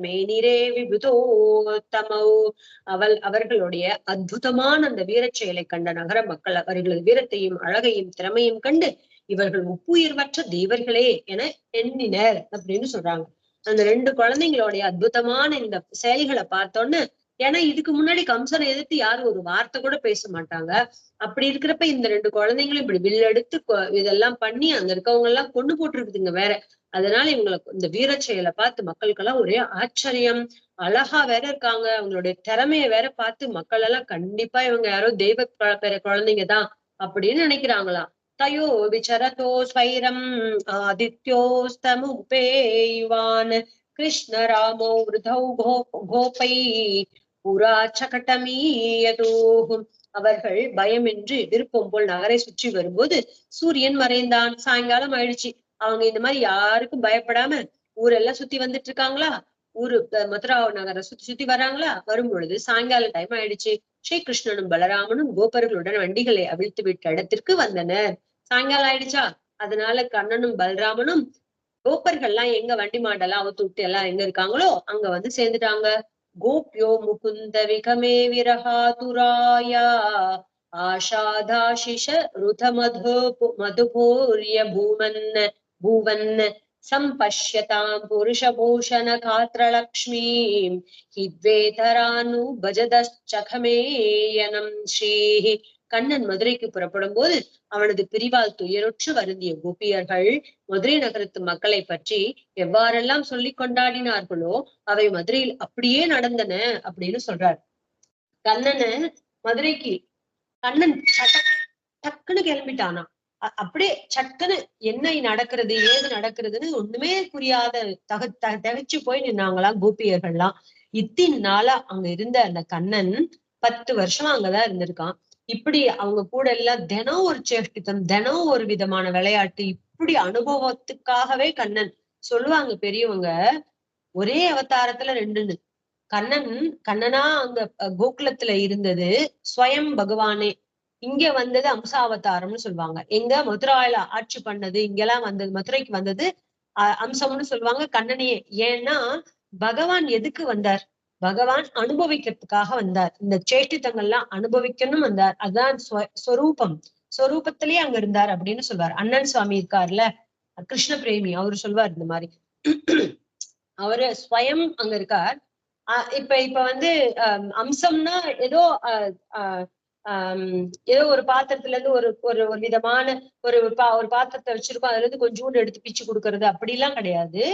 மேனிரே விபுதோத்தமௌ. அவர்களுடைய அற்புதமான அந்த வீரச் செயலை கண்ட நகர மக்கள் அவர்களது வீரத்தையும் அழகையும் திறமையும் கண்டு இவர்கள் ஒப்புயிர்வற்ற தேவர்களே என எண்ணினர் அப்படின்னு சொல்றாங்க. அந்த ரெண்டு குழந்தைங்களுடைய அற்புதமான இந்த செயல்களை பார்த்தோன்னு, ஏன்னா இதுக்கு முன்னாடி கம்சனை எதிர்த்து யாரும் ஒரு வார்த்தை கூட பேச மாட்டாங்க. அப்படி இருக்கிறப்ப இந்த ரெண்டு குழந்தைங்களும் இப்படி வில்லெடுத்து இதெல்லாம் பண்ணி அங்க இருக்கவங்க எல்லாம் கொண்டு போட்டுருக்குதுங்க வேற. அதனால இவங்களுக்கு இந்த வீரச் செயலை பார்த்து மக்களுக்கெல்லாம் ஒரே ஆச்சரியம். அழகா வேற இருக்காங்க, அவங்களுடைய திறமைய வேற பார்த்து மக்கள் எல்லாம் கண்டிப்பா இவங்க யாரோ தெய்வ பெற குழந்தைங்கதான் அப்படின்னு நினைக்கிறாங்களாம். தயோ விசரதோ ஸ்வைரம் ஆதித்யோஸ்தமுபேயுவான் கிருஷ்ண ராமோ விருதௌ கோபை புரா சகடமீயதோஹும். அவர்கள் பயமின்றி விருப்பம் போல் நகரை சுற்றி வரும்போது சூரியன் மறைந்தான். சாயங்காலம் ஆயிடுச்சு. அவங்க இந்த மாதிரி யாருக்கும் பயப்படாம ஊரெல்லாம் சுத்தி வந்துட்டு இருக்காங்களா, ஊரு மதுரா நகரை சுத்தி சுத்தி வராங்களா. வரும் பொழுது சாயங்கால டைம் ஆயிடுச்சு. ஸ்ரீகிருஷ்ணனும் பலராமனும் கோபர்களுடன் வண்டிகளை அவிழ்த்து விட்ட இடத்திற்கு வந்தனர். சாயங்காலம் ஆயிடுச்சா, அதனால கண்ணனும் பலராமனும் கோப்பர்கள்லாம் எங்க வண்டி மாடெல்லாம் அவத்து விட்டு எல்லாம் எங்க இருக்காங்களோ அங்க வந்து சேர்ந்துட்டாங்க. கோப்யோ முகுந்த விகமே விரஹாதுராயா ஆஷாதாஷிஷ ருத மதுபூரிய பூவன் சம்பஷ்யதாம் புருஷபூஷண காத்ரலக்ஷ்மீம் ஹித்வேதரானு பஜதச்சகமேயனம் ஸ்ரீஹி. கண்ணன் மதுரைக்கு புறப்படும் போது அவனது பிரிவால் துயருற்று வருந்திய கோபியர்கள் மதுரை நகரத்து மக்களை பற்றி எவ்வாறெல்லாம் சொல்லி கொண்டாடினார்களோ அவை மதுரையில் அப்படியே நடந்தன அப்படின்னு சொல்றார். கண்ணனை மதுரைக்கு கண்ணன் டக்குன்னு கிளம்பிட்டானா. அப்படியே சட்டுன்னு என்ன நடக்கிறது ஏது நடக்கிறதுன்னு ஒண்ணுமே புரியாத தகச்சு போய் நின்னாங்களாம் கோபியர்கள்லாம். இத்தின் நாளா அங்க இருந்த அந்த கண்ணன் 10 வருஷமா அங்கதான் இருந்திருக்கான். இப்படி அவங்க கூட எல்லாம் தினம் ஒரு சேஷ்டித்தம், தினம் ஒரு விதமான விளையாட்டு, இப்படி அனுபவத்துக்காகவே கண்ணன் சொல்லுவாங்க பெரியவங்க. ஒரே அவதாரத்துல ரெண்டுன்னு. கண்ணனா அங்க கோகுலத்துல இருந்தது ஸ்வயம் பகவானே, இங்க வந்தது அம்சாவதாரம்னு சொல்லுவாங்க. எங்க மதுராயில ஆட்சி பண்ணது இங்கெல்லாம் வந்தது, மதுரைக்கு வந்தது அம்சம்னு சொல்லுவாங்க கண்ணனையே. ஏன்னா பகவான் எதுக்கு வந்தார், பகவான் அனுபவிக்கிறதுக்காக வந்தார். இந்த சேஷ்டித்தங்கள்லாம் அனுபவிக்கணும் வந்தார். அதுதான் ஸ்வரூபம், ஸ்வரூபத்திலேயே அங்க இருந்தார் அப்படின்னு சொல்வார். அண்ணன் சுவாமி இருக்காருல்ல, கிருஷ்ண பிரேமி, அவரு சொல்வார் இந்த மாதிரி. அவரு ஸ்வயம் அங்க இருக்கார். இப்ப வந்து அம்சம்னா ஏதோ ஏதோ ஒரு பாத்திரத்துல இருந்து ஒரு ஒரு விதமான ஒரு பாத்திரத்தை வச்சிருக்கோம், அதுல இருந்து கொஞ்சோண்டு எடுத்து பிச்சு கொடுக்கறது அப்படிலாம் கிடையாது.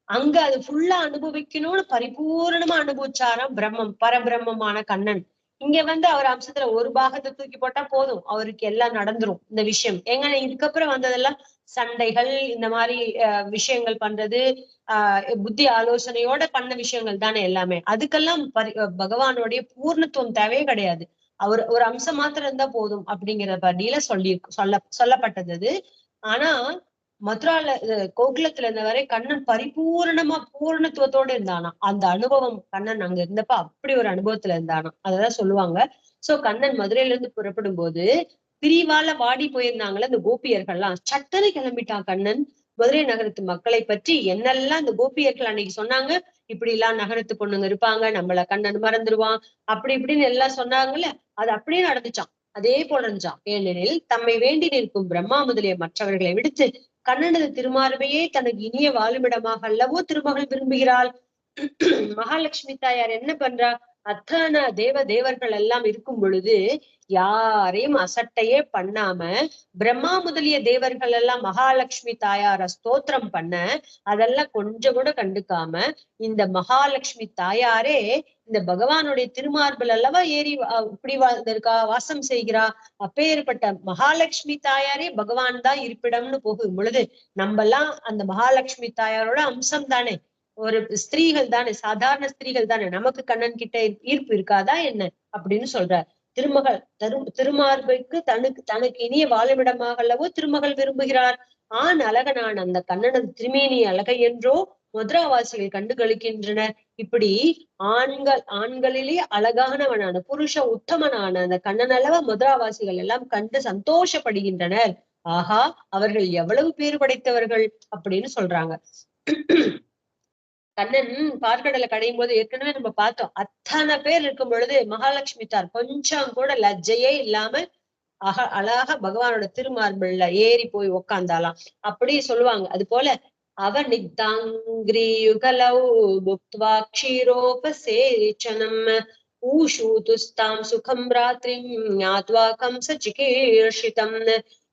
அங்க அது ஃபுல்லா அனுபவிக்கணும்னு பரிபூர்ணமா அனுபவிச்சாராம் பிரம்மம், பரபிரம்மமான கண்ணன். இங்க அவர் அம்சத்துல ஒரு பாகத்தை தூக்கி போட்டா போதும், அவருக்கு எல்லாம் நடந்துரும் இந்த விஷயம். ஏங்க இதுக்கப்புறம் வந்ததெல்லாம் சண்டைகள், இந்த மாதிரி விஷயங்கள் பண்றது, புத்தி ஆலோசனையோட பண்ண விஷயங்கள் தானே எல்லாமே. அதுக்கெல்லாம் பகவானுடைய பூர்ணத்துவம் தேவையே கிடையாது. அவர் ஒரு அம்சம் மாத்திரம் இருந்தா போதும் அப்படிங்கிற படியில சொல்லப்பட்டது. ஆனா மதுரால கோகுலத்துல இருந்தவரை கண்ணன் பரிபூர்ணமா பூர்ணத்துவத்தோட இருந்தானா. அந்த அனுபவம் கண்ணன் அங்க இருந்தப்ப அப்படி ஒரு அனுபவத்துல இருந்தானா, அததான் சொல்லுவாங்க. சோ கண்ணன் மதுரையில இருந்து புறப்படும் போது பிரிவால வாடி போயிருந்தாங்களே அந்த கோபியர்கள்லாம் சட்டனை கிளம்பிட்டான் கண்ணன். மதுரை நகரத்து மக்களை பற்றி என்னெல்லாம் அந்த கோபியர்கள் அன்னைக்கு சொன்னாங்க, இப்படி எல்லாம் நகரத்து பொண்ணுங்க இருப்பாங்க, நம்மள கண்ணன் மறந்துடுவான், அப்படி இப்படின்னு எல்லாம் சொன்னாங்கல்ல, அது அப்படியே நடந்துச்சான். அதே போல இருந்துச்சான். ஏனெனில் தம்மை வேண்டி நிற்கும் பிரம்மா முதலிய மற்றவர்களை விடுத்து கண்ணனது திருமார்பையே தனக்கு இனிய வாழுமிடமாக அல்லவோ திருமகள் விரும்புகிறாள். மகாலட்சுமி தாயார் என்ன பண்றா? அத்தனை தேவர்கள் எல்லாம் இருக்கும் பொழுது யாரையும் அசட்டையே பண்ணாம பிரம்மா முதலிய தேவர்கள் எல்லாம் மகாலட்சுமி தாயார ஸ்தோத்திரம் பண்ண அதெல்லாம் கொஞ்சம் கூட கண்டுக்காம இந்த மகாலட்சுமி தாயாரே இந்த பகவானுடைய திருமார்பில் அல்லவா ஏறி இப்படி இருக்கா, வாசம் செய்கிறா. அப்பேற்பட்ட மகாலட்சுமி தாயாரே பகவான் தான் இருப்பிடம்னு போகும் பொழுது நம்மெல்லாம் அந்த மகாலட்சுமி தாயாரோட அம்சம் தானே, ஒரு ஸ்திரீகள் தானே, சாதாரண ஸ்திரீகள் தானே, நமக்கு கண்ணன் கிட்ட ஈர்ப்பு இருக்காதா என்ன அப்படின்னு சொல்றார். திருமகள் திருமார்பைக்கு தனக்கு இனிய வாழுமிடமாக அல்லவோ திருமகள் விரும்புகிறார். அழகனான அந்த கண்ணனது திருமேனி அழகை என்றோ மதுராவாசிகள் கண்டு கழிக்கின்றனர். இப்படி ஆண்களிலே அழகானவனான புருஷ உத்தமனான அந்த கண்ணன் அல்லவா மதுராவாசிகள் எல்லாம் கண்டு சந்தோஷப்படுகின்றனர். ஆஹா, அவர்கள் எவ்வளவு பேறு படைத்தவர்கள் அப்படின்னு சொல்றாங்க. கண்ணன் பார்க்கடலை கடையும் போது ஏற்கனவே நம்ம பார்த்தோம், அத்தனை பேர் இருக்கும் பொழுது மகாலட்சுமி தார் கொஞ்சம் கூட லஜ்ஜையே இல்லாம அழகா பகவானோட திருமார்பிள்ல ஏறி போய் உக்காந்தாலாம் அப்படி சொல்லுவாங்க. அது போல அவநிக்தாங்கிரியுகலௌ புக்த்வா க்ஷீரோபசேச்சனம் ஊஷூதுஸ்தாம் சுகம் ராத்திரிம் ஞாத்வா கம்ச சிகீர்ஷிதம்.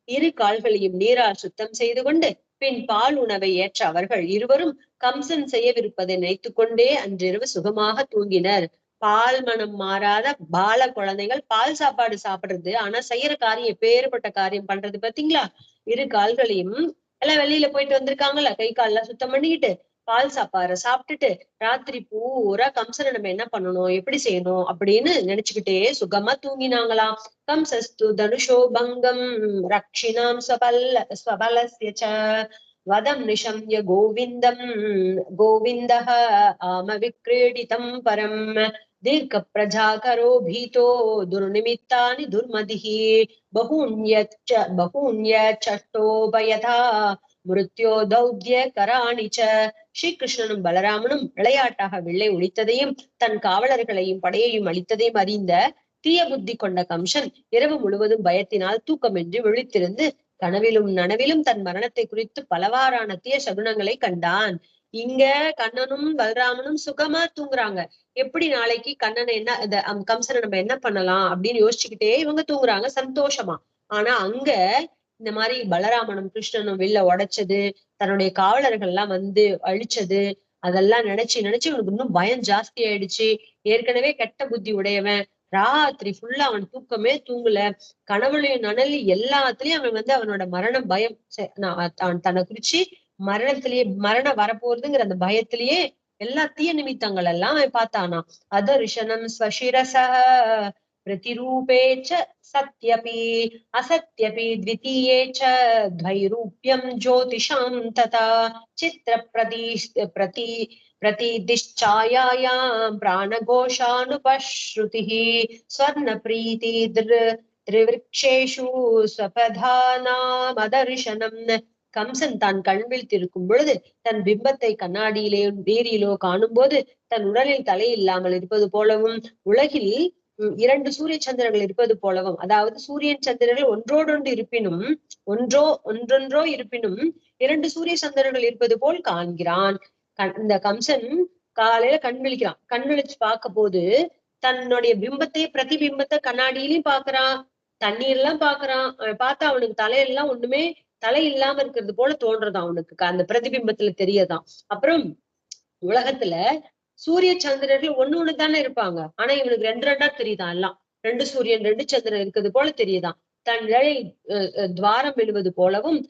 இரு கால்களையும் நீரால் சுத்தம் செய்து கொண்டு பின் பால் உணவை ஏற்ற அவர்கள் இருவரும் கம்சன் செய்யவிருப்பதை நினைத்துக் கொண்டே அன்றிரவு சுகமாக தூங்கினர். பால் மனம் மாறாத பால குழந்தைகள் பால் சாப்பாடு சாப்பிடுறது, ஆனா செய்யற காரியம் எப்பேற்பட்ட காரியம் பண்றது பாத்தீங்களா. இரு கால்களையும் எல்லாம் வெளியில போயிட்டு வந்திருக்காங்கல்ல, கை கால்லாம் சுத்தம் பண்ணிக்கிட்டு பால் சாப்பாடு சாப்பிட்டுட்டு ராத்திரி பூரா கம்சனை நம்ம என்ன பண்ணணும், எப்படி செய்யணும் அப்படின்னு நினைச்சுக்கிட்டே சுகமா தூங்கினாங்களாம். கம்சஸ்து தனுஷோ பங்கம் ரக்ஷினாம் ஸ்வபலஸ்ய வதம் நிஷம்ய கோவிந்தः ஆம விக்ரீடிதம் பரம் தீர்க்க பிரஜாகரோ பீதோ துர்நிமித்தானி துர்மதிஹி பகூன்யச்சட்டோபயதா மிருத்யோ தௌத்ய கராணிச்ச. ஸ்ரீகிருஷ்ணனும் பலராமனும் விளையாட்டாக வில்லை ஒழித்ததையும் தன் காவலர்களையும் படையையும் அளித்ததையும் அறிந்த தீய புத்தி கொண்ட கம்சன் இரவு முழுவதும் பயத்தினால் தூக்கமின்றி விழித்திருந்து கனவிலும் நனவிலும் தன் மரணத்தை குறித்து பலவாறான தீய சகுனங்களை கண்டான். இங்க கண்ணனும் பலராமனும் சுகமா தூங்குறாங்க. எப்படி நாளைக்கு கண்ணனை என்ன கம்சனை நம்ம என்ன பண்ணலாம் அப்படின்னு யோசிச்சுக்கிட்டே இவங்க தூங்குறாங்க சந்தோஷமா. ஆனா அங்க இந்த மாதிரி பலராமனும் கிருஷ்ணனும் வெளில உடைச்சது, தன்னுடைய காவலர்கள் எல்லாம் அழிச்சது, அதெல்லாம் நினைச்சு நினைச்சு இவனுக்கு இன்னும் பயம் ஜாஸ்தி ஆயிடுச்சு. ஏற்கனவே கெட்ட புத்தி உடையவன், ராத்திரி ஃபுல்லா அவன் தூக்கமே தூங்கல, கனவுலையும் நனலி எல்லாத்துலயும் அவன் அவனோட மரண பயம், அவன் தன்னை குறிச்சு மரணம் வரப்போறதுங்கிற அந்த பயத்திலேயே எல்லா தீய நிமித்தங்கள் எல்லாம் அவன் பார்த்தானா. அதர்ஷனம் ஸ்வசிரச பிரதிரூபே ச சத்யபி அசத்யபி த்விதீயே ச த்வைரூப்யம் ஜோதிஷாம் ததா சித்திர பிரதிதிஷ்சாயாயாம் பிராணகோஷானுபஸ்ருதிஹி ஸ்வர்ண பிரீதி திரிவிருக்ஷேஷு ஸ்வபதானாமதர்ஷனம். கம்சன் தான் கண் விழித்திருக்கும் பொழுது தன் பிம்பத்தை கண்ணாடியிலே நீரிலோ காணும் போது தன் உடலில் தலை இல்லாமல் இருப்பது போலவும், உலகில் 2 சூரிய சந்திரர்கள் இருப்பது போலவும், அதாவது சூரியன் சந்திரர்கள் ஒன்றோடொன்று இருப்பினும் ஒன்றொன்றோ இருப்பினும் 2 சூரிய சந்திரர்கள் இருப்பது போல் காண்கிறான். இந்த கம்சன் காலையில கண் விழிக்கிறான். கண் விழிச்சு பார்க்க போது தன்னுடைய பிரதிபிம்பத்தை கண்ணாடியிலையும் பாக்குறான், தண்ணீர்லாம் பாக்குறான். பார்த்தா அவனுக்கு தலையெல்லாம் ஒண்ணுமே தலை இல்லாம இருக்கிறது போல தோன்றதான் அவனுக்கு, அந்த பிரதிபிம்பத்துல தெரியதான். அப்புறம் உலகத்துல சூரிய சந்திரர்கள் ஒண்ணு தானே இருப்பாங்க. ஆனா இவனுக்கு 2 தெரியுதான் எல்லாம். 2 சூரியன் 2 சந்திரன் இருக்கிறது போல தெரியுதாம். தன் நிழலில் துவாரம் விழுவது போலவும்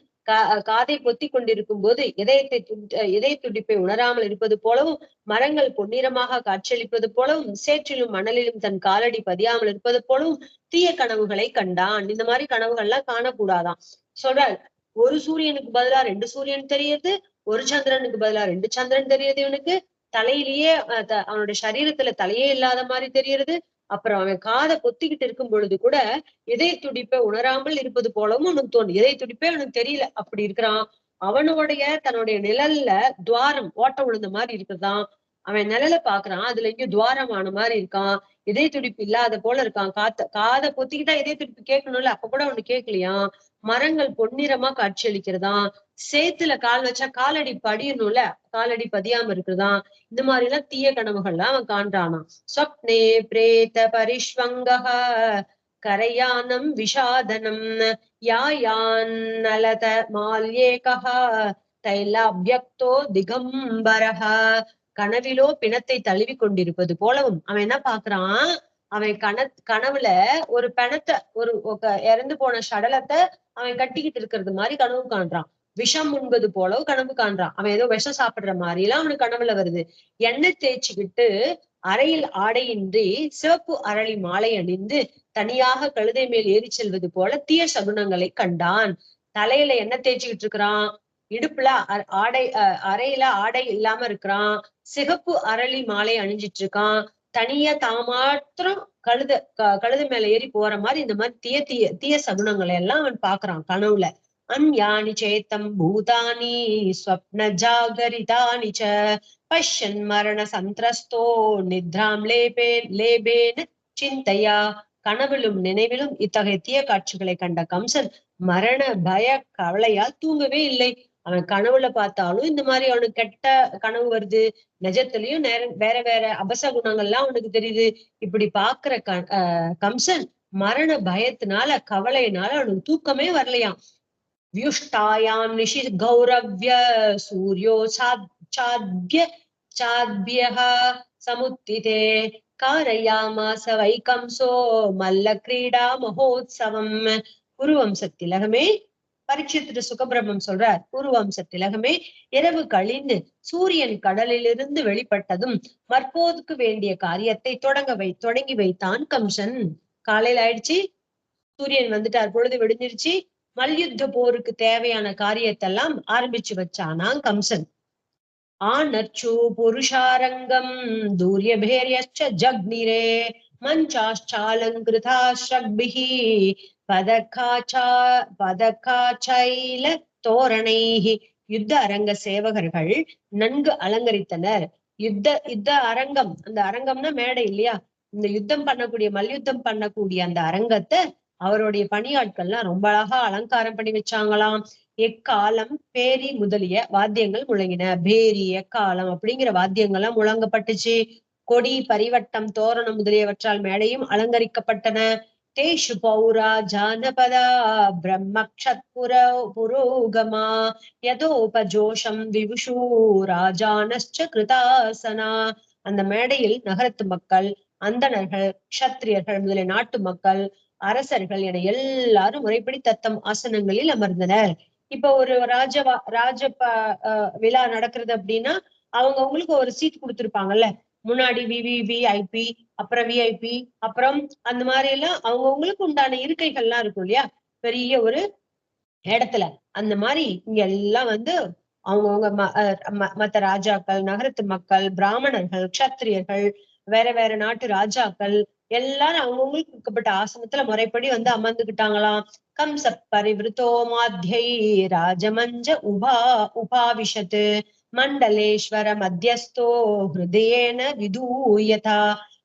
காதை பொத்திக் கொண்டிருக்கும் போது இதய துடிப்பை உணராமல் இருப்பது போலவும், மரங்கள் பொன்னிறமாக காட்சியளிப்பது போலவும், சேற்றிலும் மணலிலும் தன் காலடி பதியாமல் இருப்பது போலவும் தீய கனவுகளை கண்டான். இந்த மாதிரி கனவுகள் எல்லாம் காணக்கூடாதாம். சொல்றார், ஒரு சூரியனுக்கு பதிலா 2 சூரியன் தெரியுது, ஒரு சந்திரனுக்கு பதிலா 2 சந்திரன் தெரியுது இவனுக்கு. தலையிலேயே அவனுடைய சரீரத்துல தலையே இல்லாத மாதிரி தெரியுது. அப்புறம் அவன் காதை பொத்திக்கிட்டு இருக்கும் பொழுது கூட இதய துடிப்பை உணராமல் இருப்பது போலவும் அவனுக்கு தோணும். இதய துடிப்பே அவனுக்கு தெரியல, அப்படி இருக்கிறான். அவனுடைய தன்னுடைய நிழல்ல துவாரம் ஓட்ட விழுந்த மாதிரி இருக்குதான். அவன் நிழல பாக்குறான், அதுல எங்கேயும் துவாரம் ஆன மாதிரி இருக்கான். இதய துடிப்பு இல்லாத போல இருக்கான். காதை பொத்திக்கிட்டா இதய துடிப்பு கேட்கணும்ல, அப்ப கூட அவனுக்கு கேட்கலையாம். மரங்கள் பொன்னிறமா காட்சியளிக்கிறதாம். சேத்துல கால் வச்சா காலடி படியணும்ல, காலடி பதியாம இருக்குதான். இந்த மாதிரி எல்லாம் தீய கனவுகள்லாம் அவன் காண்றானாம். ஸ்வப்னே பிரேத பரிஷ்வங்கஹ கரையானம் விஷாதனம் யாயான்னலத மால்யேகஹ தைலாப்யக்தோ திகம்பரஹ. கனவிலோ பிணத்தை தழுவி கொண்டிருப்பது போலவும் அவன் என்ன பாக்குறான், அவன் கனவுல ஒரு பிணத்தை ஒரு இறந்து போன சடலத்தை அவன் கட்டிக்கிட்டு இருக்கிறது மாதிரி கனவு காண்றான். விஷம் உண்பது போலவும் கனவு காண்றான். அவன் ஏதோ விஷம் சாப்பிடுற மாதிரி எல்லாம் அவனுக்கு கனவுல வருது. எண்ணெய் தேய்ச்சிக்கிட்டு அறையில் ஆடையின்றி சிவப்பு அரளி மாலை அணிந்து தனியாக கழுதை மேல் ஏறி செல்வது போல தீய சகுனங்களை கண்டான். தலையில எண்ணெய் தேய்ச்சிக்கிட்டு இருக்கிறான், இடுப்புல ஆடை அறையில ஆடை இல்லாம இருக்கிறான், சிகப்பு அரளி மாலை அணிஞ்சிட்டு இருக்கான், தனியா தாமாத்திரம் கழுதை மேல ஏறி போற மாதிரி இந்த மாதிரி தீய சகுனங்களை எல்லாம் அவன் பாக்குறான் கனவுல. அன்யானி சேத்தம் பூதானி ஸ்வப்ன ஜாகரிதானி ச பஷ்யன் மரண சந்திரஸ்தோ நித்ராம் லேபேன சிந்தையா. கனவிலும் நினைவிலும் இத்தகைய தீய காட்சிகளை கண்ட கம்சன் மரண பய கவலையால் தூங்கவே இல்லை. அவன் கனவுல பார்த்தாலும் இந்த மாதிரி அவனுக்கு கெட்ட கனவு வருது, நிஜத்திலயும் வேற வேற அபசகுணங்கள்லாம் அவனுக்கு தெரியுது. இப்படி பாக்குற கம்சன் மரண பயத்தினால கவலையினால அவனுக்கு தூக்கமே வரலையாம். வியுஷ்டாயாம் நிஷி கௌரவ்ய சூரியோ சாத்யः சமுத்திதே காரயாமாச வைகம்சோ மல்ல கிரீடா மகோத்சவம். குருவம்ச திலகமே, பரீட்சித்து சுகபிரம்மம் சொல்றார், குருவம்ச திலகமே, இரவு கழிந்து சூரியன் கடலிலிருந்து வெளிப்பட்டதும் மற்போதுக்கு வேண்டிய காரியத்தை தொடங்கி வைத்தான் கம்சன். காலையில ஆயிடுச்சு, சூரியன் வந்துட்டார், பொழுது விடிஞ்சிருச்சு, மல்யுத்த போருக்கு தேவையான காரியத்தெல்லாம் ஆரம்பிச்சு வச்சானா கம்சன். ஆனச்சு புருஷாரங்கம் தூரியபேரியச்ச ஜக்னிரே மஞ்சாச்சாலங்கிருதா ஷக்பிஹி பதக்காச்சைல தோரணைஹி. யுத்த அரங்க சேவகர்கள் நன்கு அலங்கரித்தனர். யுத்த அரங்கம், அந்த அரங்கம்னா மேடை இல்லையா, இந்த யுத்தம் பண்ணக்கூடிய மல்யுத்தம் பண்ணக்கூடிய அந்த அரங்கத்தை அவருடைய பணியாட்கள்லாம் ரொம்ப அழகா அலங்காரம் பண்ணி வச்சாங்களாம். எக்காலம் பேரி முதலிய வாத்தியங்கள் முழங்கின. பேரி எக்காலம் அப்படிங்கிற வாத்தியங்கள்லாம் முழங்கப்பட்டுச்சு. கொடி பரிவட்டம் தோரணம் முதலியவற்றால் மேடையும் அலங்கரிக்கப்பட்டன. தேஷு பௌரா ஜானபதா பிரம்மக்ஷத்புர புரோகமா யதோபஜோஷம் விபுஷூ ராஜானஸ்ச கிருதாசனா. அந்த மேடையில் நகரத்து மக்கள், அந்தணர்கள், க்ஷத்திரியர்கள் முதலிய நாட்டு மக்கள், அரசர்கள் என எல்லாரும் முறைப்படி தத்தம் ஆசனங்களில் அமர்ந்தனர். இப்ப ஒரு ராஜ விழா நடக்கிறது அப்படின்னா அவங்களுக்கு ஒரு சீட் கொடுத்திருப்பாங்கல்ல, முன்னாடி விவிவிஐபி, அப்புறம் விஐபி, அப்புறம் அந்த மாதிரி எல்லாம் அவங்கவுங்களுக்கு உண்டான இருக்கைகள்லாம் இருக்கும் இல்லையா பெரிய ஒரு இடத்துல. அந்த மாதிரி இங்க எல்லாம் வந்து அவங்கவுங்க மத்த ராஜாக்கள், நகரத்து மக்கள், பிராமணர்கள், க்ஷத்திரியர்கள், வேற வேற நாட்டு ராஜாக்கள் எல்லாரும் அவங்கவுங்களுக்கு கொடுக்கப்பட்ட ஆசனத்துல முறைப்படி வந்து அமர்ந்துகிட்டாங்களாம். கம்ச பரிவிருத்தோ மாத்யை ராஜமஞ்ச உபாவிஷத்து மண்டலேஸ்வர மத்தியஸ்தோ ஹிருதயேன விதூயதா.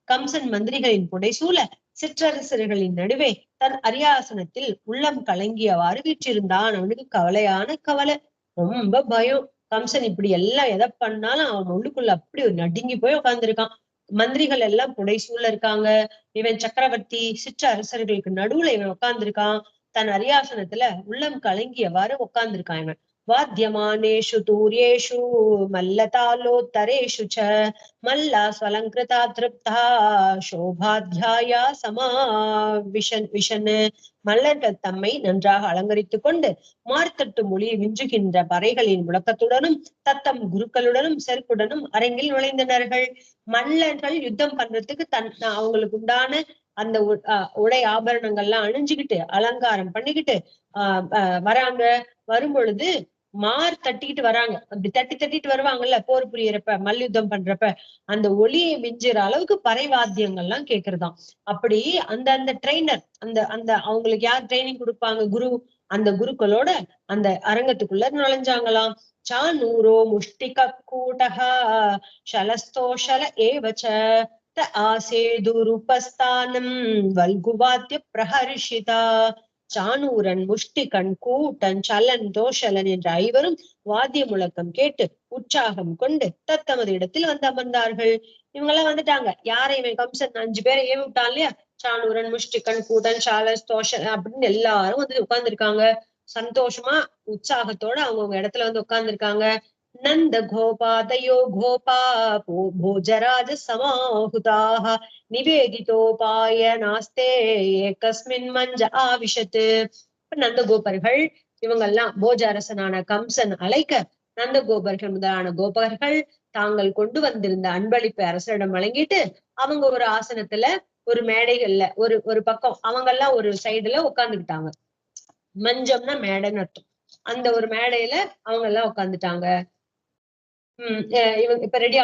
கம்சன் மந்திரிகளின் புடைசூழ சிற்றரசர்களின் நடுவே தன் அரியாசனத்தில் உள்ளம் கலங்கியவாறு வீற்றிருந்தான். அவனுக்கு கவலையான கவலை, ரொம்ப பயம். கம்சன் இப்படி எல்லாம் எதை பண்ணாலும் அவன் உள்ளுக்குள்ள அப்படி ஒரு நடுங்கி போய் உட்கார்ந்துருக்கான். மந்திரிகள் எல்லாம் புடைசூழ இருக்காங்க, இவன் சக்கரவர்த்தி, சிற்ற அரசர்களுக்கு நடுவுல இவன் உட்கார்ந்துருக்கான். தன் அரியாசனத்துல உள்ளம் கலங்கியவாறு உட்கார்ந்துருக்கான். இவன் वाद्यमानेषु तूर्येषु मल्लतालोत्तरेषु च मल्ला स्वलङ्कृता तृप्ता शोभाध्याया विशन् மல்லர்கள் தம்மை நன்றாக அலங்கரித்துக் கொண்டு மார்த்தட்டு மொழியை விஞ்சுகின்ற பறைகளின் முழக்கத்துடனும் தத்தம் குருக்களுடனும் செருப்புடனும் அரங்கில் நுழைந்தனர்கள். மல்லர்கள் யுத்தம் பண்றதுக்கு அவங்களுக்கு உண்டான அந்த உடை ஆபரணங்கள்லாம் அணிஞ்சுக்கிட்டு அலங்காரம் பண்ணிக்கிட்டு வராங்க. வரும் பொழுது மார் தட்டிக்கிட்டு வராங்க. அப்படி தட்டிட்டு வருவாங்கல்ல போர் புரியறப்ப மல்யுத்தம் பண்றப்ப அந்த ஒளியை மிஞ்சுற அளவுக்கு பறைவாத்தியங்கள்லாம் கேக்குறதாம். அப்படி அந்த ட்ரெயினர் அந்த அவங்களுக்கு யார் ட்ரைனிங் கொடுப்பாங்க? குரு. அந்த குருக்களோட அந்த அரங்கத்துக்குள்ள நுழைஞ்சாங்களாம். சானூரோ முஷ்டிக கூட்டகா ஷலஸ்தோஷல ஏவச்ச ஆசேதுருபஸ்தானம் வல்குவாத்திய பிரஹர்ஷிதா. சானூரன், முஷ்டிகன், கூட்டன், சலன், தோஷலன் என்ற ஐவரும் வாத்திய முழக்கம் கேட்டு உற்சாகம் கொண்டு தத்தமது இடத்தில் வந்து அமர்ந்தார்கள். இவங்க எல்லாம் வந்துட்டாங்க. யாரை இவன் கம்சன் 5 பேரை ஏவி விட்டான் இல்லையா? சானூரன், முஷ்டிகன், கூட்டன், சாலஸ், தோஷன் அப்படின்னு எல்லாரும் வந்து உட்கார்ந்துருக்காங்க. சந்தோஷமா உற்சாகத்தோட அவங்கவுங்க இடத்துல வந்து உட்கார்ந்துருக்காங்க. நந்த கோபாதயோ கோபா போஜராஜ சமாஹுதாக நிவேதிதோபாய நாஸ்தே ஏகஸ்மின் மஞ்ச ஆவிஷத்து. நந்தகோபர்கள் இவங்கெல்லாம் போஜரசனான கம்சன் அழைக்க நந்தகோபர்கள் முதலான கோபர்கள் தாங்கள் கொண்டு வந்திருந்த அன்பளிப்பை அரசரிடம் வழங்கிட்டு அவங்க ஒரு ஆசனத்துல ஒரு மேடைகள்ல ஒரு பக்கம் அவங்கெல்லாம் ஒரு சைடுல உட்கார்ந்துக்கிட்டாங்க. மஞ்சம்னா மேடைன்னு அர்த்தம். அந்த ஒரு மேடையில அவங்க எல்லாம் உட்கார்ந்துட்டாங்க. இவங்க இப்ப ரெடி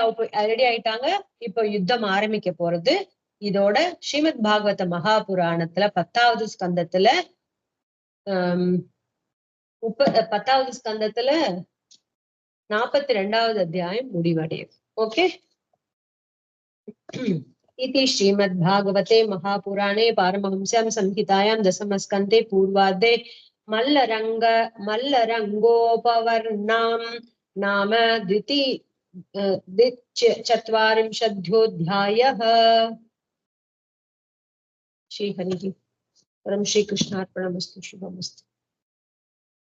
ஆயிட்டாங்க. இப்ப யுத்தம் ஆரம்பிக்க போறது. இதோட ஸ்ரீமத் பாகவத மகாபுராணத்துல 10வது ஸ்கந்தத்துல 10வது ஸ்கந்தத்துல 42வது அத்தியாயம் முடிவடையும். ஓகே. इति श्रीमद्भागवते महापुराणे पारमहंस्यां संहितायां दशमस्कन्धे पूर्वार्धे मल्लरङ्गोपवर्णां नाम द्विचत्वारिंशदोऽध्यायः। श्रीहरिः परं श्रीकृष्णार्पणमस्तु। शुभमस्तु।